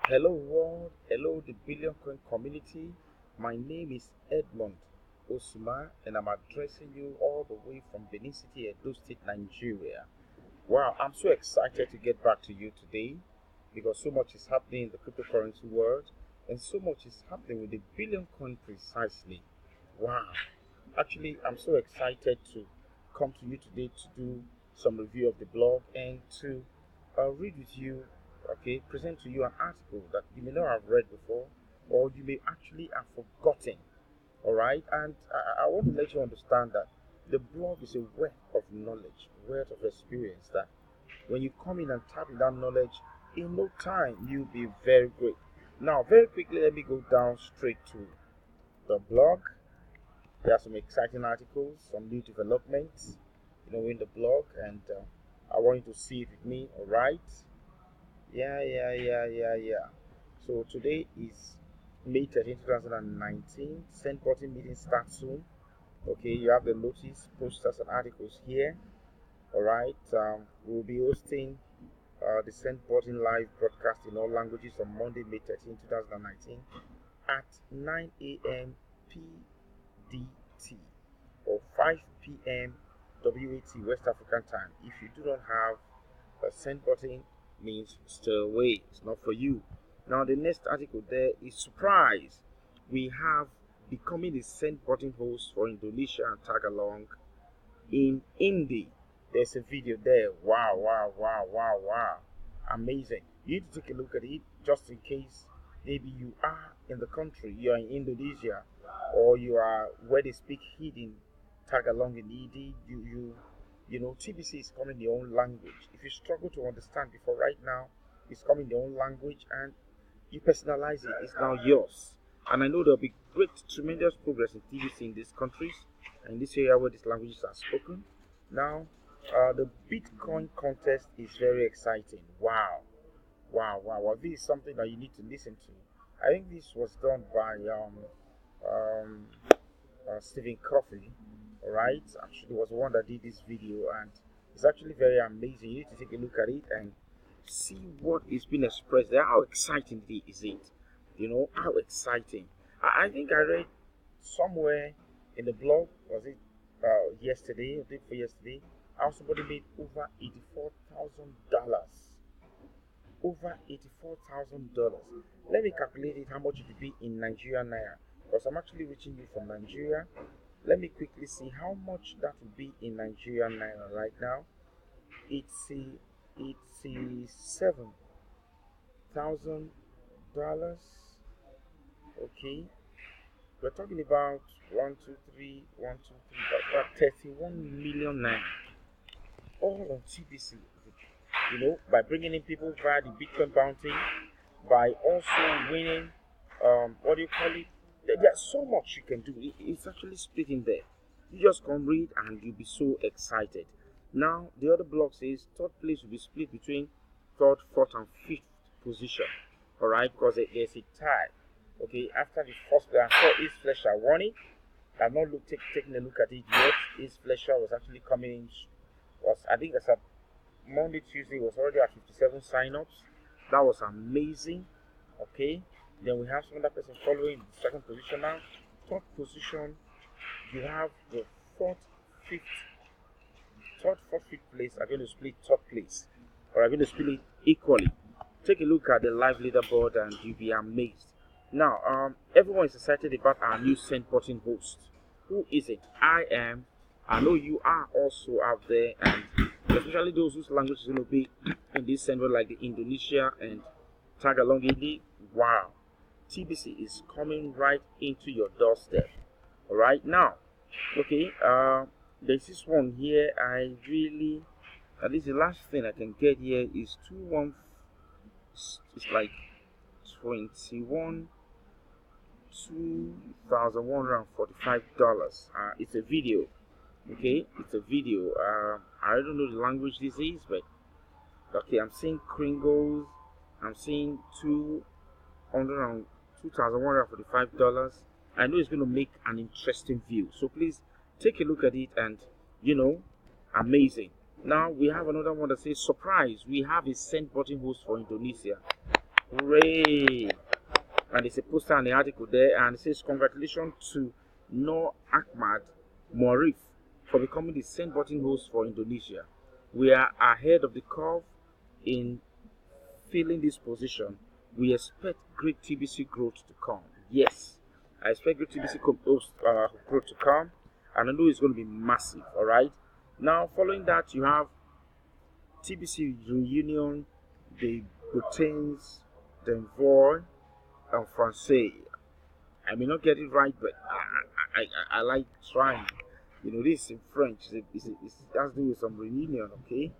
Hello world, hello the Billion Coin community. My name is Edmond Osuma and I'm addressing you all the way from Benin City, Edo State, Nigeria. Wow, I'm so excited to get back to you today because so much is happening in the cryptocurrency world and so much is happening with the Billion Coin precisely. Wow, actually, I'm so excited to come to you today to do some review of the blog and to read with you, okay, present to you an article that you may not have read before or you may actually have forgotten. All right, and I want to let you understand that the blog is a wealth of knowledge, wealth of experience that when you come in and tap in that knowledge, in no time you'll be very great. Now, very quickly, let me go down straight to the blog. There are some exciting articles, some new developments, in the blog, and I want you to see it with me. All right? Yeah. So today is May 13, 2019. Send button meeting starts soon. Okay, you have the notice, posters, and articles here. All right. We'll be hosting the Send button live broadcast in all languages on Monday, May 13, 2019, at 9 a.m. PDT or 5 p.m. WAT West African time. If you do not have a send button, means stay away. It's not for you. Now the next article there is surprise. We have becoming the send button host for Indonesia and Tagalong in Hindi. There's a video there. Wow. Amazing. You need to take a look at it just in case maybe you are in the country, you are in Indonesia, or you are where they speak Hindi, Tagalong in Hindi. TBC is coming in your own language. If you struggle to understand before right now, it's coming in your own language and you personalize it. It's now yours. And I know there'll be great, tremendous progress in TBC in these countries and in this area where these languages are spoken. Now, the Bitcoin contest is very exciting. Wow. This is something that you need to listen to. I think this was done by um, Stephen Coffey. Alright, actually, was the one that did this video, and it's actually very amazing. You need to take a look at it and see what is being expressed there. How exciting is it? How exciting. I think I read somewhere in the blog, was it yesterday or day before yesterday, how somebody made over $84,000. Over $84,000. Let me calculate it how much it would be in Nigerian naira. Because I'm actually reaching you from Nigeria. Let me quickly see how much that would be in Nigerian naira right now. It's $7,000. Okay, we're talking about 31 million naira, all on TBC. By bringing in people via the Bitcoin bounty, by also winning, what do you call it? There's so much you can do. It's actually split in there. You just come read and you'll be so excited. Now, the other block says third place will be split between third, fourth, and fifth position. Alright, because there's a tie. Okay, after the first player, I saw East Fletcher won it. I've not taken a look at it yet. East Fletcher was actually coming in, I think that's a Monday, Tuesday was already at 57 sign-ups. That was amazing. Okay. Then we have some other person following the second position now. Third position, you have the third, fourth, fifth place are going to split third place. Or are going to split it equally. Take a look at the live leaderboard and you'll be amazed. Now, everyone is excited about our new send button host. Who is it? I am. I know you are also out there, and especially those whose language is going to be in this sender, like the Indonesia and Tagalong Hindi. Wow, TBC is coming right into your doorstep. All right, now, okay. There's this one here. At least the last thing I can get here is 21. It's like $2145. It's a video. Okay, it's a video. I don't know the language this is, but okay, I'm seeing Kringles. I'm seeing $2,145. I know it's going to make an interesting view. So please take a look at it and, amazing. Now we have another one that says, surprise, we have a send button host for Indonesia. Hooray! And there's a poster and the article there, and it says, congratulations to Noor Ahmad Moarif for becoming the send button host for Indonesia. We are ahead of the curve in filling this position. We expect great TBC growth to come. Yes, I expect great TBC growth to come, and I know it's going to be massive. All right. Now, following that, you have TBC Reunion, the Boutins, d'Envoi, and Francais. I may not get it right, but I like trying. You know, this in French. It has to do with some reunion, okay,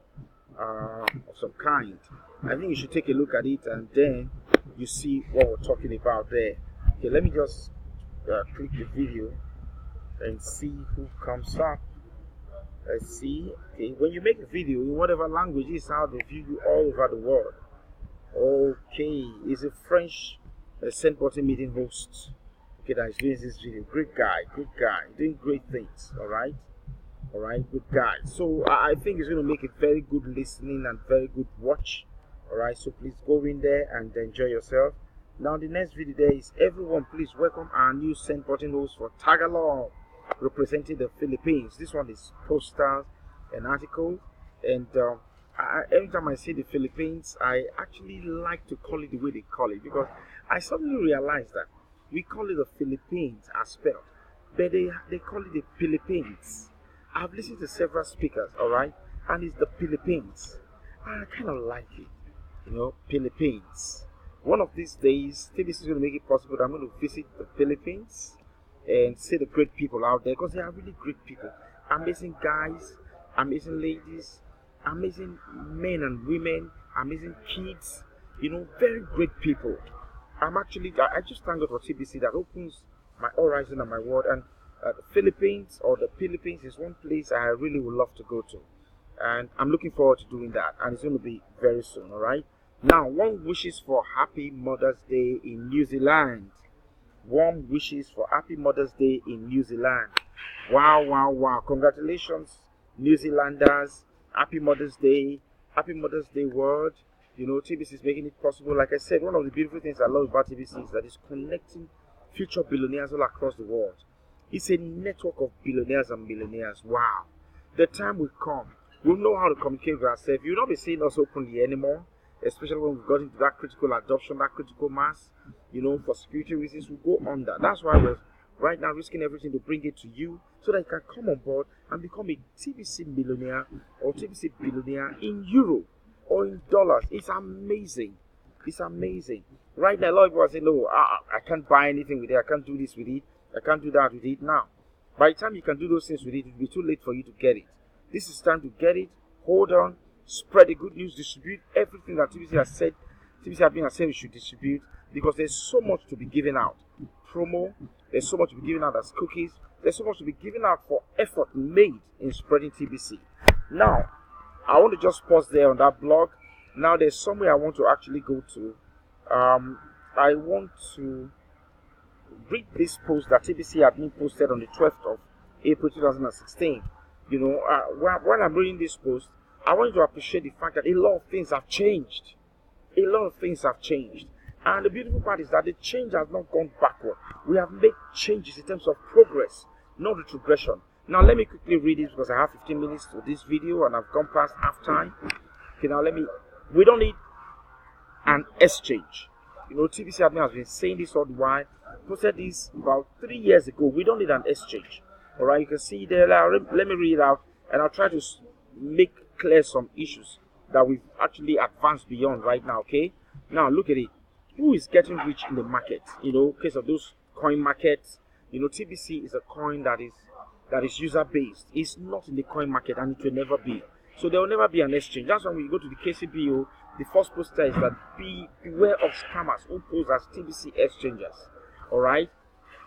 of some kind. I think you should take a look at it, and then you see what we're talking about there. Okay, let me just click the video and see who comes up. Let's see. Okay, when you make a video in whatever language, is how they view you all over the world. Okay, it's a French send button meeting host. Okay, that is doing this video. Great guy, doing great things. All right, good guy. So I think it's going to make a very good listening and very good watch. All right, so please go in there and enjoy yourself. Now the next video there is, everyone please welcome our new send button host for Tagalog, representing the Philippines. This one is posters and articles, and every time I see the Philippines, I actually like to call it the way they call it, because I suddenly realized that we call it the Philippines as spelled, but they call it the Philippines. I've listened to several speakers, all right, and it's the Philippines. I kind of like it, you know, Philippines. One of these days, TBC is going to make it possible that I'm going to visit the Philippines and see the great people out there, because they are really great people. Amazing guys, amazing ladies, amazing men and women, amazing kids, you know, very great people. I just thank God for TBC that opens my horizon and my world. And the Philippines is one place I really would love to go to, and I'm looking forward to doing that, and it's going to be very soon. All right. Now, one wishes for Happy Mother's Day in New Zealand. Warm wishes for Happy Mother's Day in New Zealand. Wow. Congratulations, New Zealanders. Happy Mother's Day. Happy Mother's Day world. You know, TBC is making it possible. Like I said, one of the beautiful things I love about TBC is that it's connecting future billionaires all across the world. It's a network of billionaires and millionaires. Wow. The time will come. We'll know how to communicate with ourselves. You'll not be seeing us openly anymore, especially when we've got into that critical adoption, that critical mass. You know, for security reasons, we'll go under. That's why we're right now risking everything to bring it to you, so that you can come on board and become a TBC millionaire or TBC billionaire in euro or in dollars. It's amazing. It's amazing. Right now, a lot of people are saying, no, I can't buy anything with it. I can't do this with it. I can't do that with it. Now, by the time you can do those things with it, it will be too late for you to get it. This is time to get it. Hold on. Spread the good news. Distribute everything that TBC has said. TBC has said we should distribute, because there's so much to be given out. Promo. There's so much to be given out as cookies. There's so much to be given out for effort made in spreading TBC. Now, I want to just pause there on that blog. Now, there's somewhere I want to actually go to. I want to read this post that TBC admin posted on the 12th of April 2016. You know, when I'm reading this post, I want you to appreciate the fact that a lot of things have changed. A lot of things have changed. And the beautiful part is that the change has not gone backward. We have made changes in terms of progress, not retrogression. Now, let me quickly read it, because I have 15 minutes to this video and I've gone past half time. Okay, now we don't need an exchange. You know, TBC admin has been saying this all the while. Posted this about 3 years ago. We don't need an exchange. All right, you can see there. Let me read it out, and I'll try to make clear some issues that we've actually advanced beyond right now. Okay, now look at it. Who is getting rich in the market? You know, in case of those coin markets. You know, TBC is a coin that is user based. It's not in the coin market, and it will never be. So there will never be an exchange. That's why when you go to the KCBO, the first poster is that beware of scammers who pose as TBC exchangers. All right,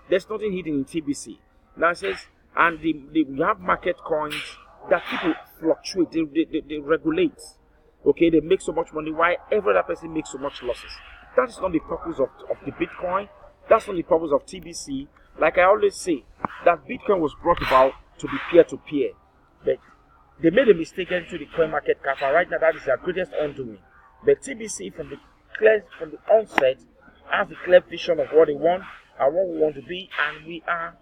there's nothing hidden in TBC. Now it says, and we have market coins that people fluctuate. They regulate. Okay, they make so much money while every other person makes so much losses. That is not the purpose of the Bitcoin. That's not the purpose of TBC. Like I always say, that Bitcoin was brought about to be peer-to-peer. But they made a mistake into the coin market cap, and right now that is their greatest undoing. But TBC, from the clear from the onset, has a clear vision of what they want and what we want to be, and we are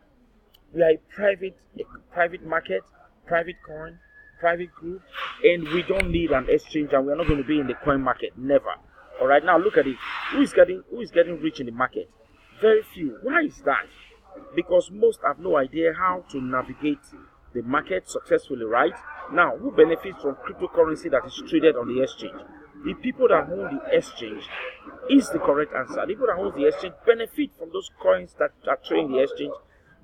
a private market, private coin, private group, and we don't need an exchange, and we're not going to be in the coin market. Never. All right, now look at it. Who is getting rich in the market? Very few. Why is that? Because most have no idea how to navigate the market successfully, right? Now, who benefits from cryptocurrency that is traded on the exchange? The people that own the exchange is the correct answer. The people that own the exchange benefit from those coins that are trading the exchange,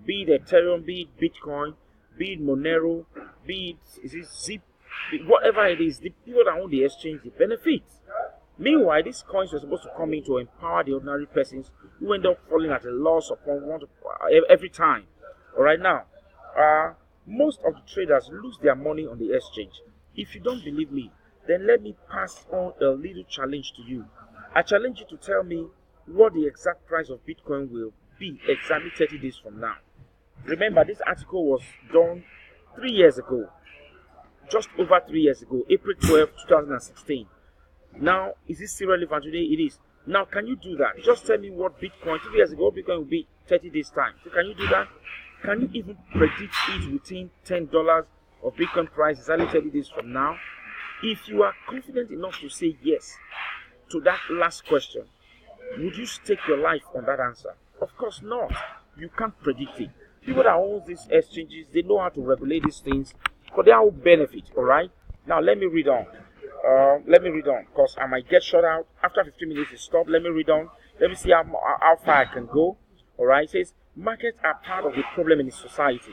be it Ethereum, be it Bitcoin, be it Monero, be it Zip, whatever it is. The people that own the exchange, they benefit. Meanwhile, these coins were supposed to come in to empower the ordinary persons who end up falling at a loss upon one every time. All right, now, most of the traders lose their money on the exchange. If you don't believe me, then let me pass on a little challenge to you. I challenge you to tell me what the exact price of Bitcoin will be exactly 30 days from now. Remember, this article was done 3 years ago, just over 3 years ago, April 12, 2016. Now, is this still relevant today? It is. Now, can you do that? Just tell me what Bitcoin, 3 years ago, Bitcoin will be 30 days time. So can you do that? Can you even predict it within $10 of Bitcoin price exactly 30 days from now? If you are confident enough to say yes to that last question, would you stake your life on that answer? Of course not. You can't predict it. People that own these exchanges, they know how to regulate these things for their own benefit, all right? Now, let me read on. Because I might get shut out. After 15 minutes to stop, let me read on. Let me see how far I can go. All right, it says, markets are part of the problem in society.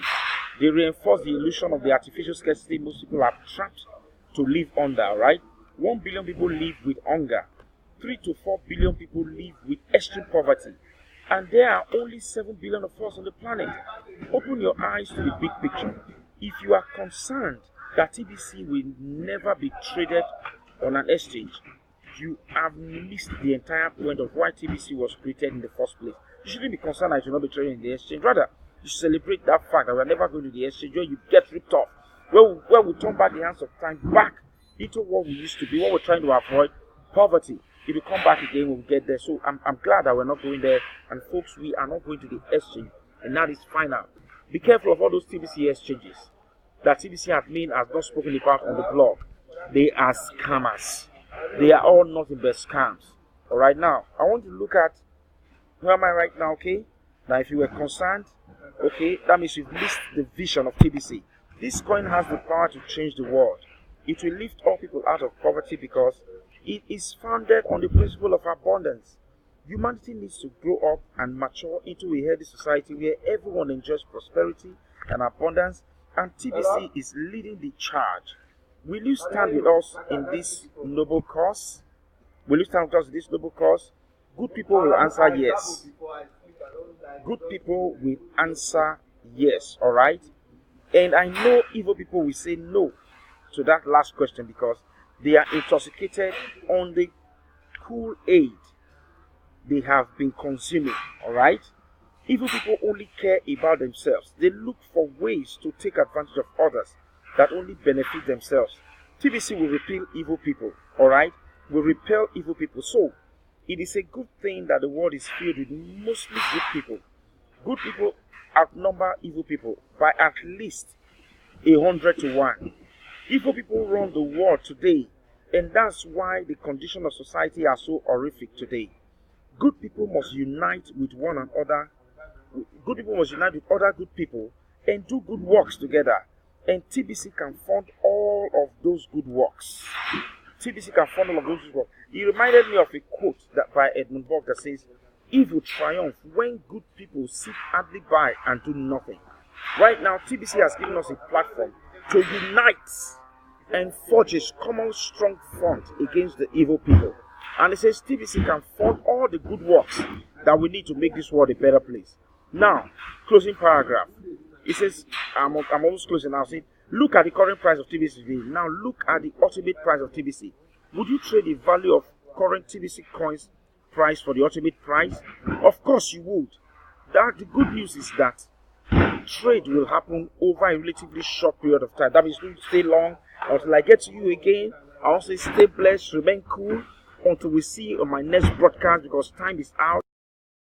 They reinforce the illusion of the artificial scarcity most people are trapped to live under, all right? 1 billion people live with hunger. 3 to 4 billion people live with extreme poverty. And there are only 7 billion of us on the planet. Open your eyes to the big picture. If you are concerned that TBC will never be traded on an exchange, you have missed the entire point of why TBC was created in the first place. You shouldn't be concerned that it will not be traded in the exchange. Rather, you celebrate that fact that we're never going to the exchange where you get ripped off, where we turn back the hands of time back into what we used to be, what we're trying to avoid, poverty. If we come back again, we'll get there. So I'm glad that we're not going there. And folks, we are not going to the exchange. And that is final. Be careful of all those TBC exchanges that TBC admin has not spoken about on the blog. They are scammers. They are all nothing but scams. Alright, now, I want to look at, where am I right now, okay? Now, if you were concerned, okay, that means you've missed the vision of TBC. This coin has the power to change the world. It will lift all people out of poverty because it is founded on the principle of abundance. Humanity needs to grow up and mature into a healthy society where everyone enjoys prosperity and abundance, and TBC is leading the charge. Will you stand with us in this noble cause? Will you stand with us in this noble cause? Good people will answer yes. Good people will answer yes, alright? And I know evil people will say no to that last question because they are intoxicated on the Kool-Aid they have been consuming, alright? Evil people only care about themselves. They look for ways to take advantage of others that only benefit themselves. TBC will repel evil people, alright? Will repel evil people. So, it is a good thing that the world is filled with mostly good people. Good people outnumber evil people by at least 100 to 1. Evil people run the world today, and that's why the condition of society are so horrific today. Good people must unite with one another. Good people must unite with other good people and do good works together. And TBC can fund all of those good works. TBC can fund all of those good works. It reminded me of a quote that by Edmund Burke that says, "Evil triumph when good people sit idly by and do nothing." Right now, TBC has given us a platform to unite and forge a common strong front against the evil people. And it says TBC can fund all the good works that we need to make this world a better place. Now, closing paragraph. It says, I'm almost closing now. Saying, look at the current price of TBC today. Now look at the ultimate price of TBC. Would you trade the value of current TBC coins price for the ultimate price? Of course you would. The good news is that trade will happen over a relatively short period of time. That means don't stay long until I get to you again. I also stay blessed, remain cool, until we see on my next broadcast, because time is out.